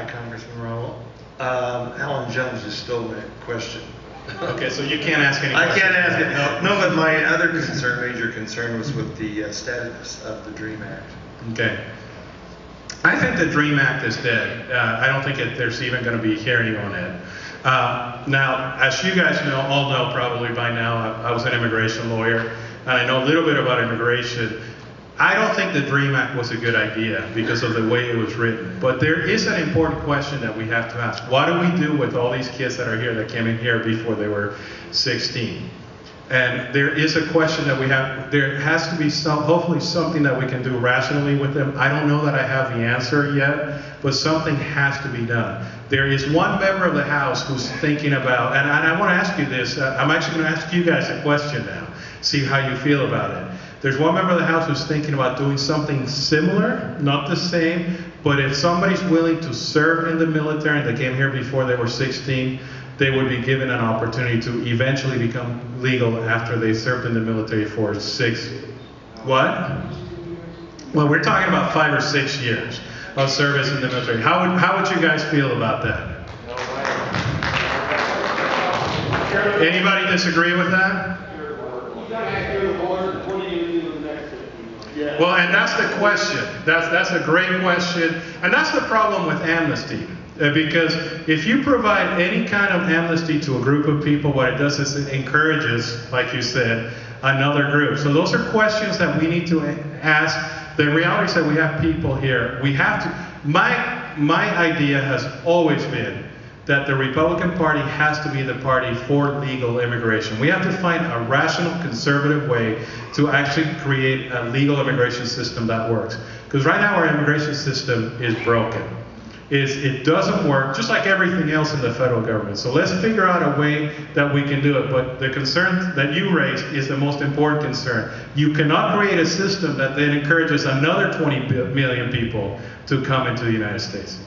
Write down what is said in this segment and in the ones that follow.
Congressman Ronald. Alan Jones just stole my question. Okay, so you can't ask any I questions. can't ask it. No, but my other major concern was with the status of the DREAM Act. Okay. I think the DREAM Act is dead. I don't think there's even going to be a hearing on it. Now, as you guys all know probably by now, I was an immigration lawyer, and I know a little bit about immigration. I don't think the DREAM Act was a good idea because of the way it was written. But there is an important question that we have to ask. What do we do with all these kids that are here that came in here before they were 16? And there is a question that we have, there has to be hopefully something that we can do rationally with them. I don't know that I have the answer yet, but something has to be done. There is one member of the House who's thinking about, and I want to ask you this, I'm actually going to ask you guys a question now, see how you feel about it. There's one member of the House who's thinking about doing something similar, not the same, but if somebody's willing to serve in the military and they came here before they were 16, they would be given an opportunity to eventually become legal after they served in the military for what? Well, we're talking about 5 or 6 years of service in the military. How would you guys feel about that? Anybody disagree with that? Well, and that's the question. That's a great question. And that's the problem with amnesty. Because if you provide any kind of amnesty to a group of people, what it does is it encourages, like you said, another group. So those are questions that we need to ask. The reality is that we have people here. We have to, my idea has always been that the Republican Party has to be the party for legal immigration. We have to find a rational, conservative way to actually create a legal immigration system that works. Because right now our immigration system is broken. It doesn't work, just like everything else in the federal government. So let's figure out a way that we can do it. But the concern that you raised is the most important concern. You cannot create a system that then encourages another 20 million people to come into the United States.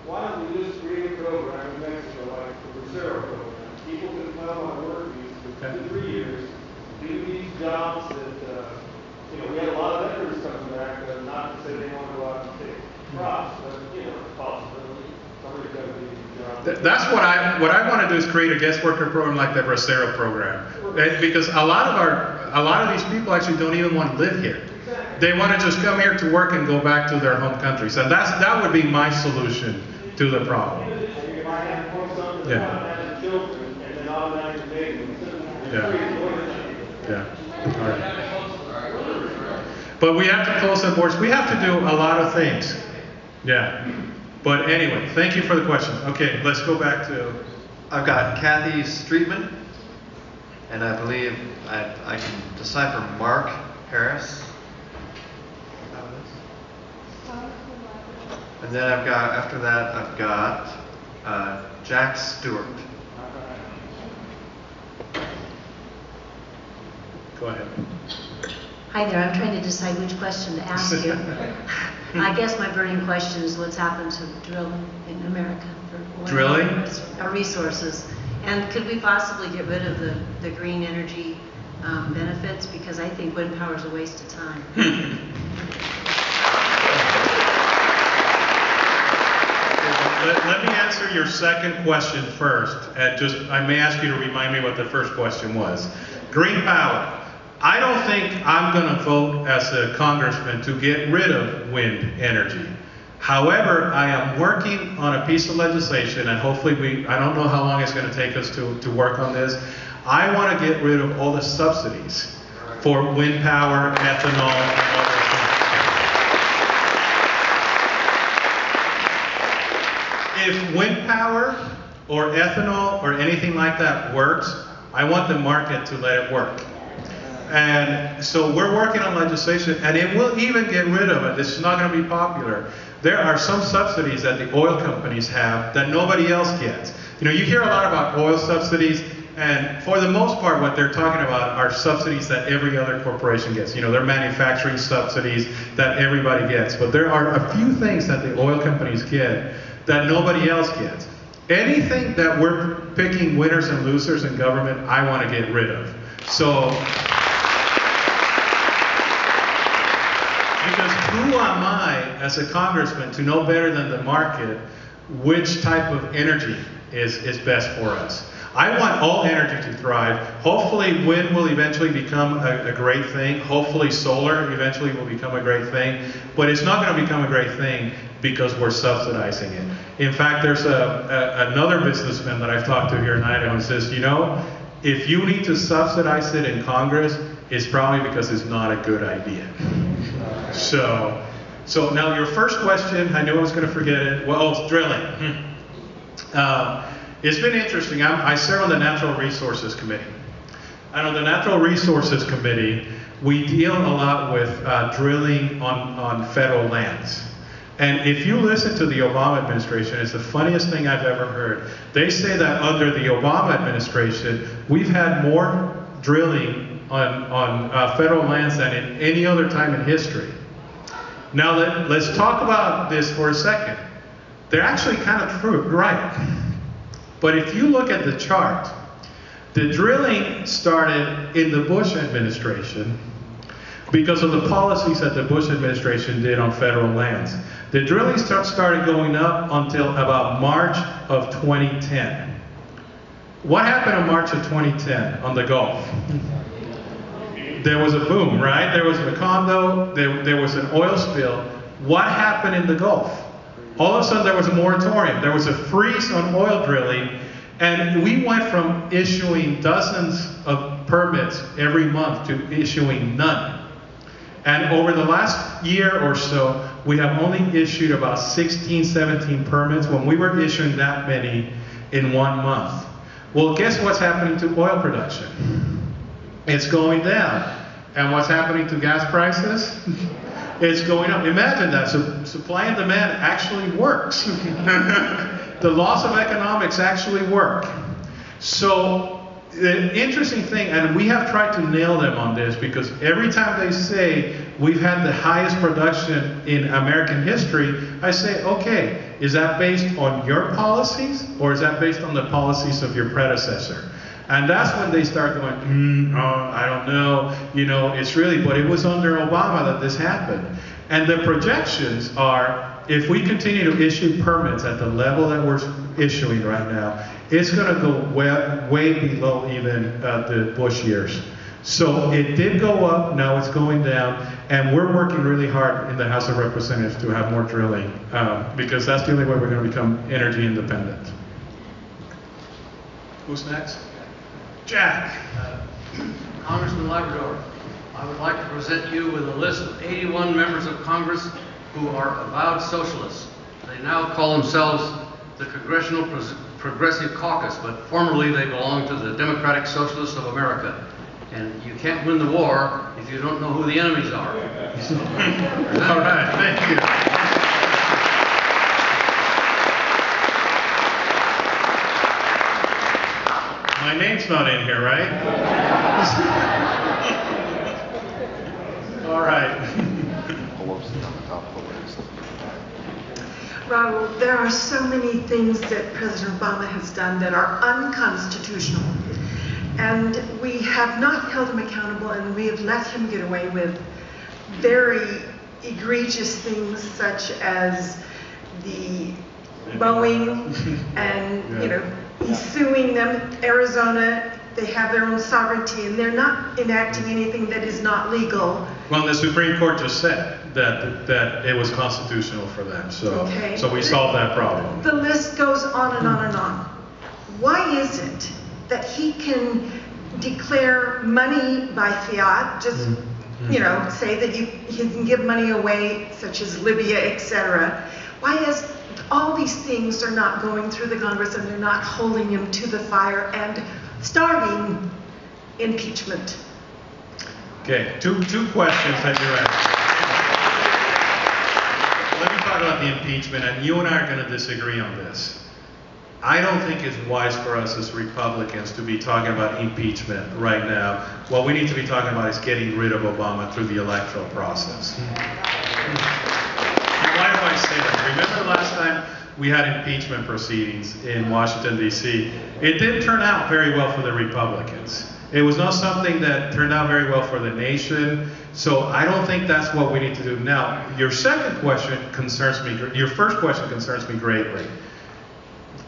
Why don't we just create a program in Mexico like the Bracero program? People can come on work visas for 2 to 3 years, do these jobs that, we had a lot of veterans coming back, not to say they want to go out and take crops, but, possibility. Somebody's got to do these jobs. That's what I want to do is create a guest worker program like the Bracero program. Because a lot of these people actually don't even want to live here. They want to just come here to work and go back to their home countries. And that would be my solution to the problem. Yeah. All right. But we have to close the borders. We have to do a lot of things. Yeah. But anyway, thank you for the question. Okay, let's go back to... I've got Kathy Streetman, and I believe I can decipher Mark Harris. And then after that, I've got Jack Stewart. Go ahead. Hi there, I'm trying to decide which question to ask you. I guess my burning question is what's happened to drilling in America for drilling? Our resources. And could we possibly get rid of the green energy benefits? Because I think wind power is a waste of time. Let me answer your second question first. And I may ask you to remind me what the first question was. Green power. I don't think I'm going to vote as a congressman to get rid of wind energy. However, I am working on a piece of legislation, and hopefully I don't know how long it's going to take us to work on this. I want to get rid of all the subsidies for wind power, ethanol, and all those things. If wind power or ethanol or anything like that works, I want the market to let it work. And so we're working on legislation, and it will even get rid of it. This is not going to be popular. There are some subsidies that the oil companies have that nobody else gets. You hear a lot about oil subsidies, and for the most part, what they're talking about are subsidies that every other corporation gets. They're manufacturing subsidies that everybody gets. But there are a few things that the oil companies get that nobody else gets. Anything that we're picking winners and losers in government, I want to get rid of. So, because who am I as a congressman to know better than the market which type of energy is best for us. I want all energy to thrive. Hopefully wind will eventually become a great thing. Hopefully solar eventually will become a great thing. But it's not going to become a great thing because we're subsidizing it. In fact, there's another businessman that I've talked to here in Idaho who says, you know, if you need to subsidize it in Congress, it's probably because it's not a good idea. So now your first question, I knew I was going to forget it. Well, it's drilling. It's been interesting. I serve on the Natural Resources Committee. And on the Natural Resources Committee, we deal a lot with drilling on federal lands. And if you listen to the Obama administration, it's the funniest thing I've ever heard. They say that under the Obama administration, we've had more drilling on federal lands than in any other time in history. Now let's talk about this for a second. They're actually kind of true, right? But if you look at the chart, the drilling started in the Bush administration because of the policies that the Bush administration did on federal lands. The drilling started going up until about March of 2010. What happened in March of 2010 on the Gulf? There was a boom, right? There was a condo, there was an oil spill. What happened in the Gulf? All of a sudden there was a moratorium. There was a freeze on oil drilling, and we went from issuing dozens of permits every month to issuing none. And over the last year or so, we have only issued about 16, 17 permits when we were issuing that many in 1 month. Well, guess what's happening to oil production? It's going down. And what's happening to gas prices? It's going up. Imagine that. So supply and demand actually works. The laws of economics actually work. So the interesting thing, and we have tried to nail them on this, because every time they say we've had the highest production in American history, I say, okay, is that based on your policies or is that based on the policies of your predecessor? And that's when they start going, I don't know, you know, it's really, but it was under Obama that this happened. And the projections are, if we continue to issue permits at the level that we're issuing right now, it's going to go way below even the Bush years. So it did go up, now it's going down, and we're working really hard in the House of Representatives to have more drilling, because that's the only way we're going to become energy independent. Who's next? Jack. Congressman Labrador, I would like to present you with a list of 81 members of Congress who are avowed socialists. They now call themselves the Congressional Progressive Caucus, but formerly they belonged to the Democratic Socialists of America. And you can't win the war if you don't know who the enemies are. All right, thank you. My name's not in here, right? All right. Raul, there are so many things that President Obama has done that are unconstitutional. And we have not held him accountable, and we have let him get away with very egregious things such as the Boeing and, you know, he's suing them. Arizona, they have their own sovereignty, and they're not enacting anything that is not legal. Well, the Supreme Court just said that it was constitutional for them, so Okay. So we solved that problem. The list goes on and on and on. Why is it that he can declare money by fiat, just, you know, say that he can give money away, such as Libya, etc. Why is all these things are not going through the Congress and they're not holding him to the fire and starting impeachment? Okay, two questions that you're asking. Let me talk about the impeachment, and you and I are going to disagree on this. I don't think it's wise for us as Republicans to be talking about impeachment right now. What we need to be talking about is getting rid of Obama through the electoral process. Why do I say that? Remember the last time we had impeachment proceedings in Washington, D.C.? It didn't turn out very well for the Republicans. It was not something that turned out very well for the nation. So I don't think that's what we need to do. Now, your second question concerns me, your first question concerns me greatly.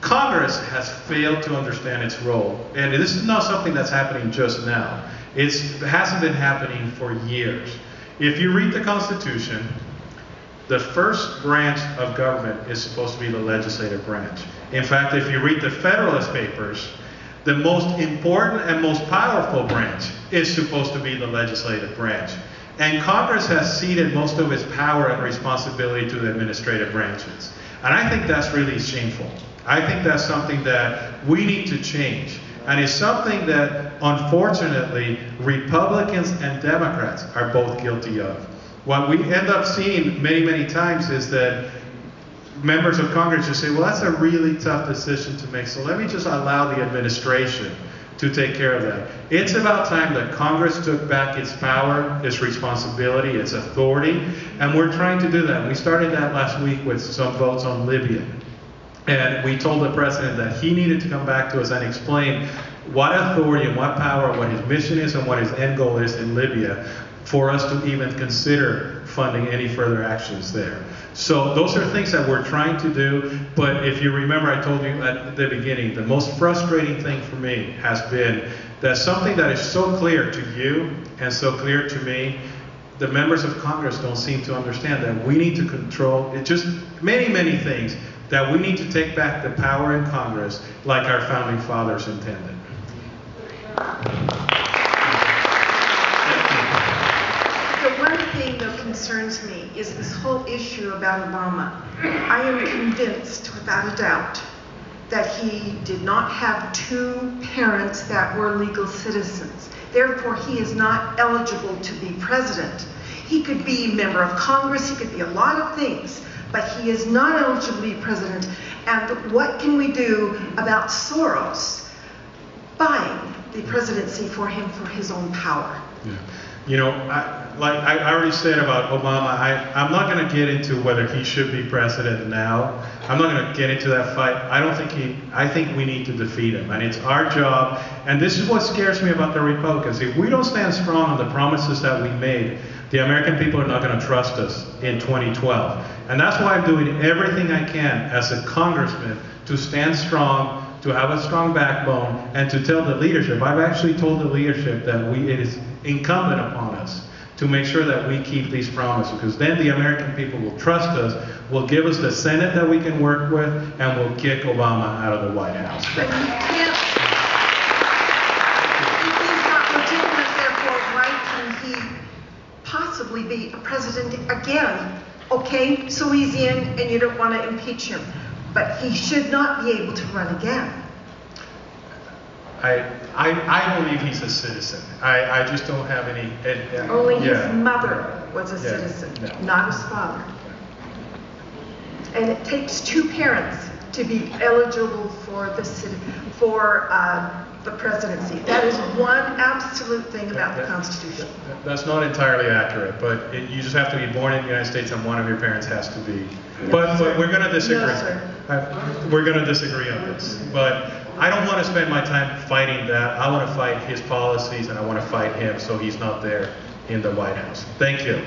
Congress has failed to understand its role. And this is not something that's happening just now. It hasn't been happening for years. If you read the Constitution, the first branch of government is supposed to be the legislative branch. In fact, if you read the Federalist Papers, the most important and most powerful branch is supposed to be the legislative branch. And Congress has ceded most of its power and responsibility to the administrative branches. And I think that's really shameful. I think that's something that we need to change. And it's something that, unfortunately, Republicans and Democrats are both guilty of. What we end up seeing many, many times is that members of Congress just say, well, that's a really tough decision to make, so let me just allow the administration to take care of that. It's about time that Congress took back its power, its responsibility, its authority, and we're trying to do that. We started that last week with some votes on Libya. And we told the president that he needed to come back to us and explain what authority and what power, what his mission is and what his end goal is in Libya for us to even consider funding any further actions there. So those are things that we're trying to do, but if you remember, I told you at the beginning, the most frustrating thing for me has been that something that is so clear to you and so clear to me, the members of Congress don't seem to understand that we need to control, it just many, many things, that we need to take back the power in Congress like our founding fathers intended. The one thing that concerns me is this whole issue about Obama. I am convinced, without a doubt, that he did not have two parents that were legal citizens. Therefore, he is not eligible to be president. He could be a member of Congress, he could be a lot of things, but he is not eligible to be president. And what can we do about Soros buying the presidency for him for his own power? Yeah. You know, I already said about Obama, I'm not going to get into whether he should be president now. I'm not going to get into that fight. I think we need to defeat him, and it's our job. And this is what scares me about the Republicans. If we don't stand strong on the promises that we made, the American people are not going to trust us in 2012. And that's why I'm doing everything I can as a congressman to stand strong, to have a strong backbone, and to tell the leadership. I've actually told the leadership that it is incumbent upon us to make sure that we keep these promises, because then the American people will trust us, will give us the Senate that we can work with, and will kick Obama out of the White House. But he can't, if he's not legitimate, therefore why can he possibly be a president again? Okay, so he's in and you don't want to impeach him, but he should not be able to run again. I believe he's a citizen. I just don't have any... Only yeah. his mother was a citizen, not his father. And it takes two parents to be eligible for the presidency. That is one absolute thing about the Constitution. That's not entirely accurate, but you just have to be born in the United States and one of your parents has to be. No, but sir. we're going to disagree. No, sir. We're going to disagree on this. But I don't want to spend my time fighting that. I want to fight his policies and I want to fight him so he's not there in the White House. Thank you.